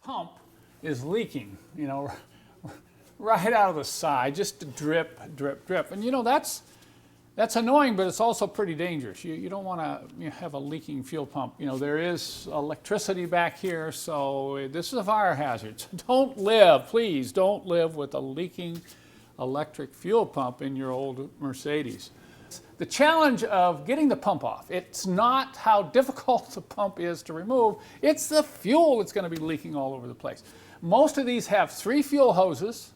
pump is leaking, you know, right out of the side, just drip, drip, drip. And you know, that's annoying, but it's also pretty dangerous. You don't want to have a leaking fuel pump. You know, there is electricity back here, so this is a fire hazard. So don't live, please don't live with a leaking electric fuel pump in your old Mercedes. The challenge of getting the pump off, it's not how difficult the pump is to remove, it's the fuel that's going to be leaking all over the place. Most of these have 3 fuel hoses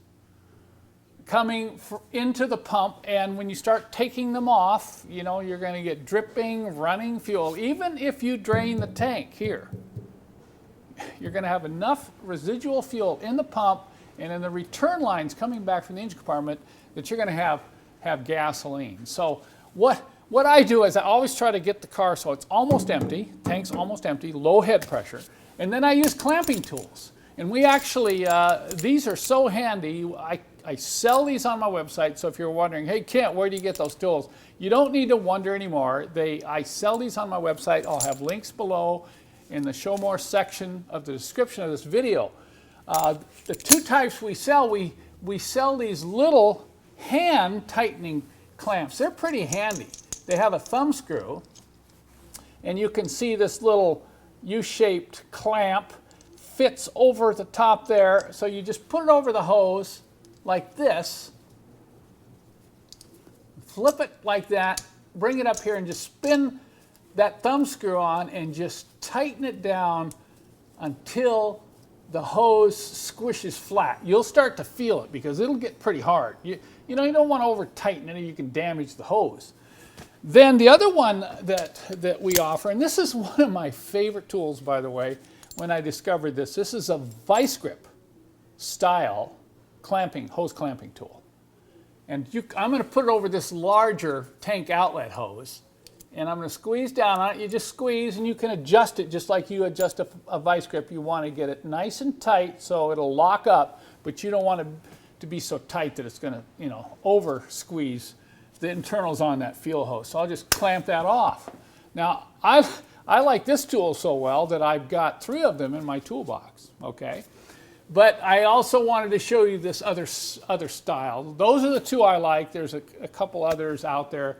coming into the pump, and when you start taking them off, you know, you're going to get dripping, running fuel. Even if you drain the tank here, you're going to have enough residual fuel in the pump and in the return lines coming back from the engine compartment that you're going to have gasoline. So what I do is I always try to get the car so it's almost empty, tank's almost empty, low head pressure, and then I use clamping tools. And we actually, these are so handy. I sell these on my website, so if you're wondering, hey Kent, where do you get those tools? You don't need to wonder anymore. I sell these on my website. I'll have links below in the show more section of the description of this video. The 2 types we sell, we sell these little hand tightening clamps. They're pretty handy. They have a thumb screw, and you can see this little U-shaped clamp fits over the top there. So you just put it over the hose like this, flip it like that, bring it up here and just spin that thumb screw on and just tighten it down until the hose squishes flat. You'll start to feel it because it'll get pretty hard. You know, you don't want to over tighten it or you can damage the hose. Then the other one that we offer, and this is one of my favorite tools, by the way, when I discovered this. This is a Vise grip style hose clamping tool. And I'm going to put it over this larger tank outlet hose, and I'm going to squeeze down on it. You just squeeze, and you can adjust it just like you adjust a Vise grip. You want to get it nice and tight so it'll lock up, but you don't want it to be so tight that it's going to, you know, over squeeze the internals on that fuel hose. So I'll just clamp that off. Now, I like this tool so well that I've got 3 of them in my toolbox, okay? But I also wanted to show you this other style. Those are the 2 I like. There's a couple others out there.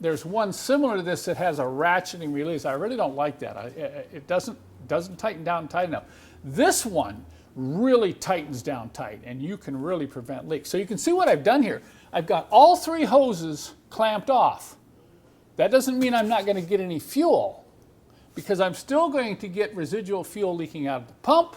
There's one similar to this that has a ratcheting release. I really don't like that. It doesn't tighten down tight enough. This one really tightens down tight, and you can really prevent leaks. So you can see what I've done here. I've got all 3 hoses clamped off. That doesn't mean I'm not going to get any fuel, because I'm still going to get residual fuel leaking out of the pump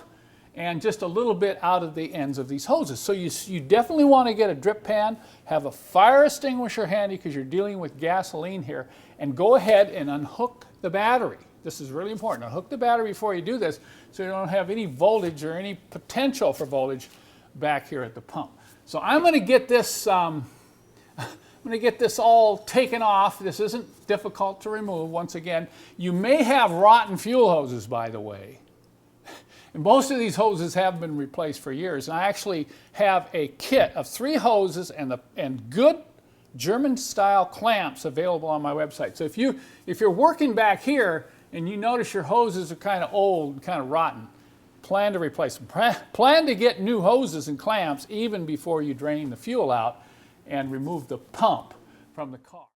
and just a little bit out of the ends of these hoses. So you definitely want to get a drip pan, have a fire extinguisher handy because you're dealing with gasoline here, and go ahead and unhook the battery. This is really important. Unhook the battery before you do this so you don't have any voltage or any potential for voltage back here at the pump. So I'm going to get this all taken off. This isn't difficult to remove. Once again, you may have rotten fuel hoses, by the way. And most of these hoses have been replaced for years. And I actually have a kit of 3 hoses and good German-style clamps available on my website. So if you're working back here and you notice your hoses are kind of old and kind of rotten, plan to replace them. Plan to get new hoses and clamps even before you drain the fuel out and remove the pump from the car.